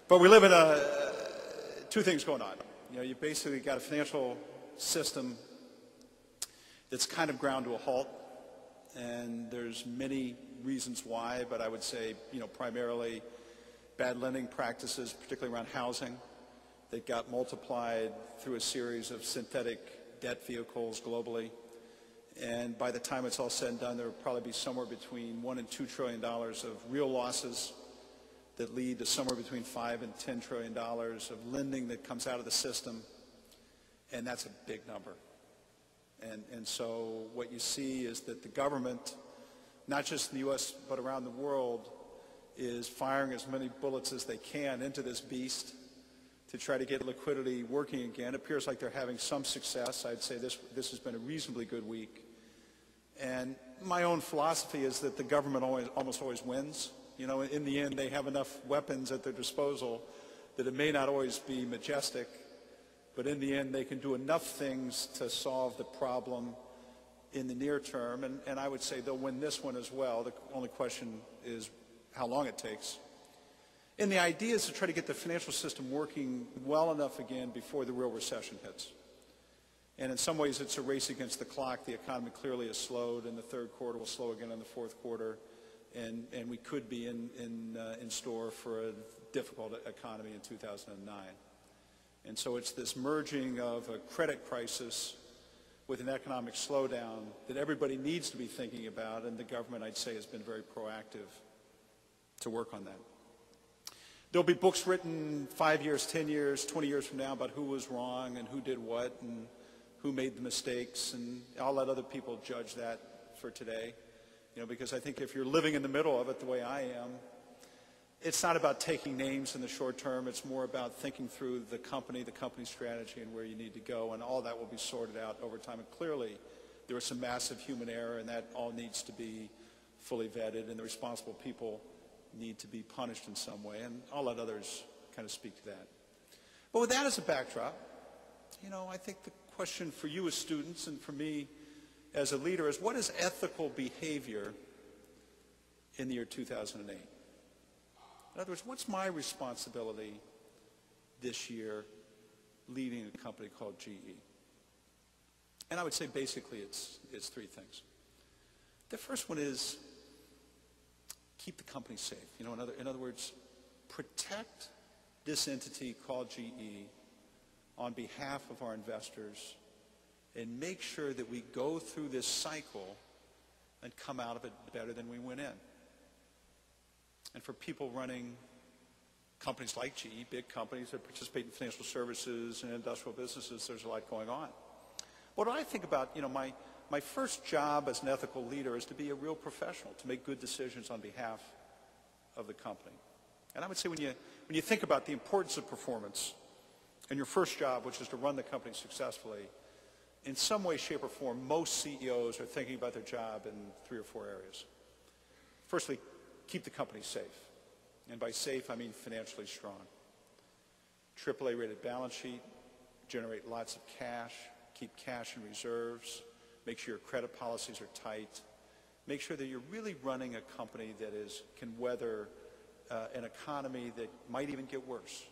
But we live in two things going on. You know, you basically got a financial system that's kind of ground to a halt, and there's many reasons why, but I would say, you know, primarily bad lending practices, particularly around housing, that got multiplied through a series of synthetic debt vehicles globally. And by the time it's all said and done, there will probably be somewhere between $1 and $2 trillion of real losses that lead to somewhere between $5 and $10 trillion of lending that comes out of the system, and that's a big number. And so what you see is that the government, not just in the U.S. but around the world, is firing as many bullets as they can into this beast to try to get liquidity working again. It appears like they're having some success. I'd say this has been a reasonably good week. And my own philosophy is that the government almost always wins. You know, in the end, they have enough weapons at their disposal that it may not always be majestic, but in the end, they can do enough things to solve the problem in the near term. And I would say they'll win this one as well. The only question is how long it takes. And the idea is to try to get the financial system working well enough again before the real recession hits. And in some ways, it's a race against the clock. The economy clearly has slowed, and the third quarter will slow again in the fourth quarter. And we could be in store for a difficult economy in 2009. And so it's this merging of a credit crisis with an economic slowdown that everybody needs to be thinking about, and the government, I'd say, has been very proactive to work on that. There'll be books written 5 years, 10 years, 20 years from now about who was wrong and who did what and who made the mistakes, and I'll let other people judge that for today. You know, because I think if you're living in the middle of it the way I am, it's not about taking names in the short term. It's more about thinking through the company strategy, and where you need to go, and all that will be sorted out over time. And clearly, there was some massive human error, and that all needs to be fully vetted, and the responsible people need to be punished in some way, and I'll let others kind of speak to that. But with that as a backdrop, you know, I think the question for you as students and for me as a leader is, what is ethical behavior in the year 2008? In other words, what's my responsibility this year leading a company called GE? And I would say basically it's three things. The first one is keep the company safe. You know, in other words, protect this entity called GE on behalf of our investors, and make sure that we go through this cycle and come out of it better than we went in. And for people running companies like GE, big companies that participate in financial services and industrial businesses, there's a lot going on. What I think about, you know, my first job as an ethical leader is to be a real professional, to make good decisions on behalf of the company. And I would say when you think about the importance of performance in your first job, which is to run the company successfully, in some way, shape, or form, most CEOs are thinking about their job in 3 or 4 areas. Firstly, keep the company safe. And by safe, I mean financially strong. AAA rated balance sheet, generate lots of cash, keep cash in reserves, make sure your credit policies are tight, make sure that you're really running a company that can weather an economy that might even get worse,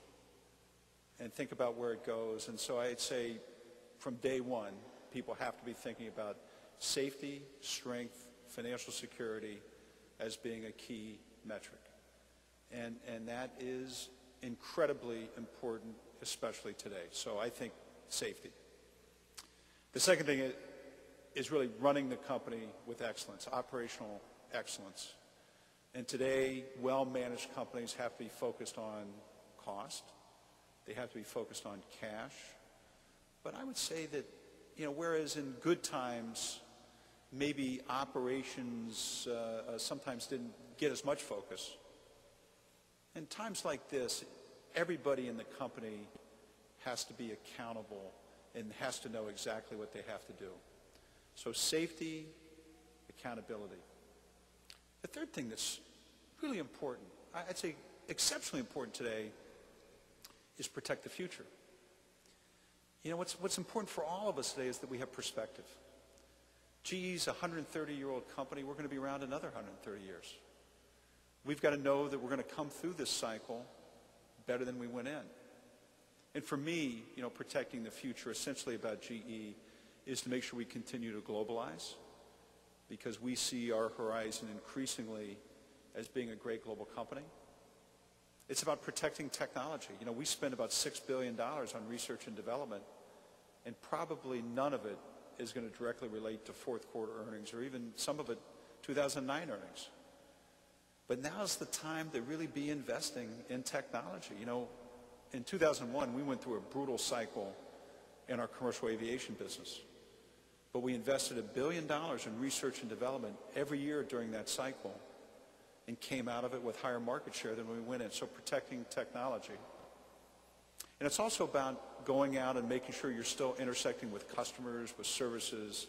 and think about where it goes. And so I'd say from day one, people have to be thinking about safety, strength, financial security as being a key metric. And that is incredibly important, especially today. So I think safety. The second thing is really running the company with excellence, operational excellence. And today, well-managed companies have to be focused on cost. They have to be focused on cash. But I would say that, you know, whereas in good times, maybe operations sometimes didn't get as much focus, in times like this, everybody in the company has to be accountable and has to know exactly what they have to do. So safety, accountability. The third thing that's really important, I'd say exceptionally important today, is protect the future. You know, what's important for all of us today is that we have perspective. GE's a 130-year-old company. We're going to be around another 130 years. We've got to know that we're going to come through this cycle better than we went in. And for me, protecting the future essentially about GE is to make sure we continue to globalize, because we see our horizon increasingly as being a great global company. It's about protecting technology. We spend about $6 billion on research and development, and probably none of it is going to directly relate to fourth quarter earnings, or even some of it 2009 earnings. But now's the time to really be investing in technology. In 2001, we went through a brutal cycle in our commercial aviation business. But we invested $1 billion in research and development every year during that cycle and came out of it with higher market share than when we went in. So protecting technology. And it's also about going out and making sure you're still intersecting with customers, with services,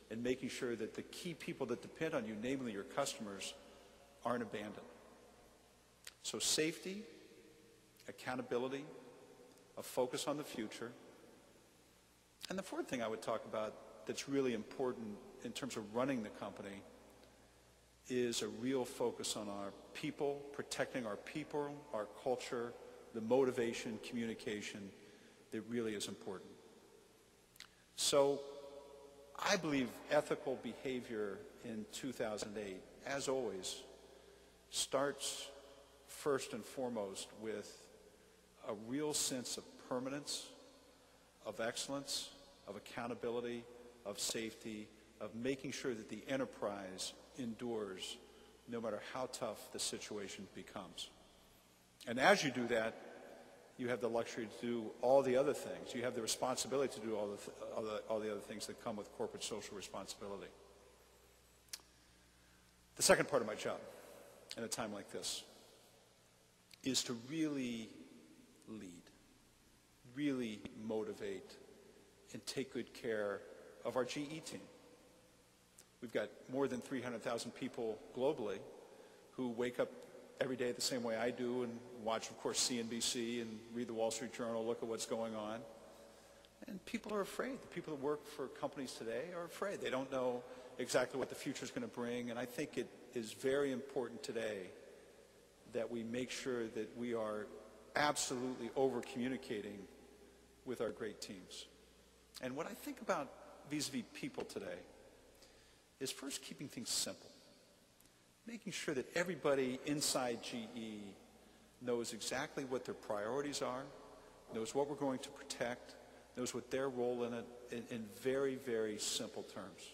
and making sure that the key people that depend on you, namely your customers, aren't abandoned. So safety, accountability, a focus on the future. And the fourth thing I would talk about that's really important in terms of running the company is a real focus on our people, protecting our people, our culture, the motivation, communication that really is important. So I believe ethical behavior in 2008, as always, starts first and foremost with a real sense of permanence, of excellence, of accountability, of safety, of making sure that the enterprise endures no matter how tough the situation becomes. And as you do that, you have the luxury to do all the other things. You have the responsibility to do all the other things that come with corporate social responsibility. The second part of my job in a time like this is to really lead, really motivate, and take good care of our GE team. We've got more than 300,000 people globally who wake up every day the same way I do and watch, of course, CNBC and read the Wall Street Journal, look at what's going on. And people are afraid. The people that work for companies today are afraid. They don't know exactly what the future is going to bring. And I think it is very important today that we make sure that we are absolutely over-communicating with our great teams. And what I think about vis-a-vis people today is first keeping things simple. Making sure that everybody inside GE knows exactly what their priorities are, knows what we're going to protect, knows what their role in it in very, very simple terms.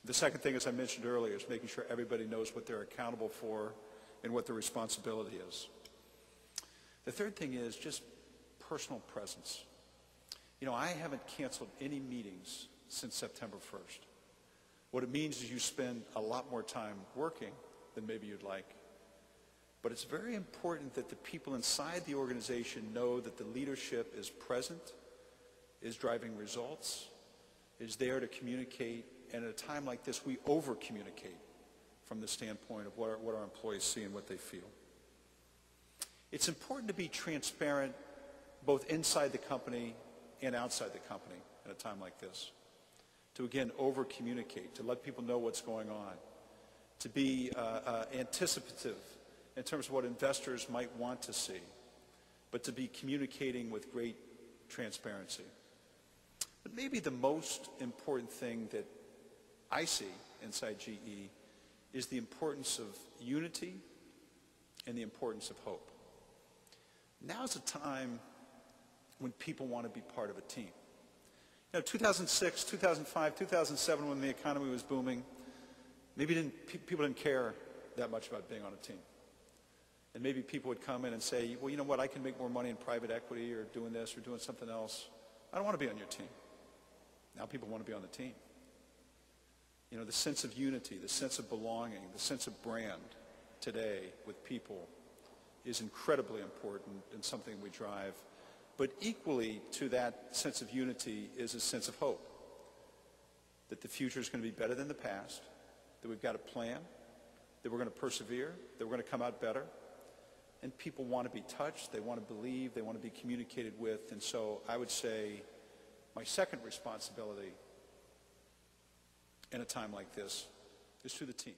The second thing, as I mentioned earlier, is making sure everybody knows what they're accountable for and what their responsibility is. The third thing is just personal presence. I haven't canceled any meetings since September 1st. What it means is you spend a lot more time working than maybe you'd like. But it's very important that the people inside the organization know that the leadership is present, is driving results, is there to communicate, and at a time like this, we over-communicate from the standpoint of what our employees see and what they feel. It's important to be transparent both inside the company and outside the company at a time like this. To, again, over-communicate, to let people know what's going on, to be anticipative in terms of what investors might want to see, but to be communicating with great transparency. But maybe the most important thing that I see inside GE is the importance of unity and the importance of hope. Now's a time when people want to be part of a team. 2006, 2005, 2007, when the economy was booming, maybe people didn't care that much about being on a team. And maybe people would come in and say, well, you know what, I can make more money in private equity or doing this or doing something else. I don't want to be on your team. Now people want to be on the team. The sense of unity, the sense of belonging, the sense of brand today with people is incredibly important and something we drive. But equally to that sense of unity is a sense of hope, that the future is going to be better than the past, that we've got a plan, that we're going to persevere, that we're going to come out better. And people want to be touched, they want to believe, they want to be communicated with. And so I would say my second responsibility in a time like this is to the team.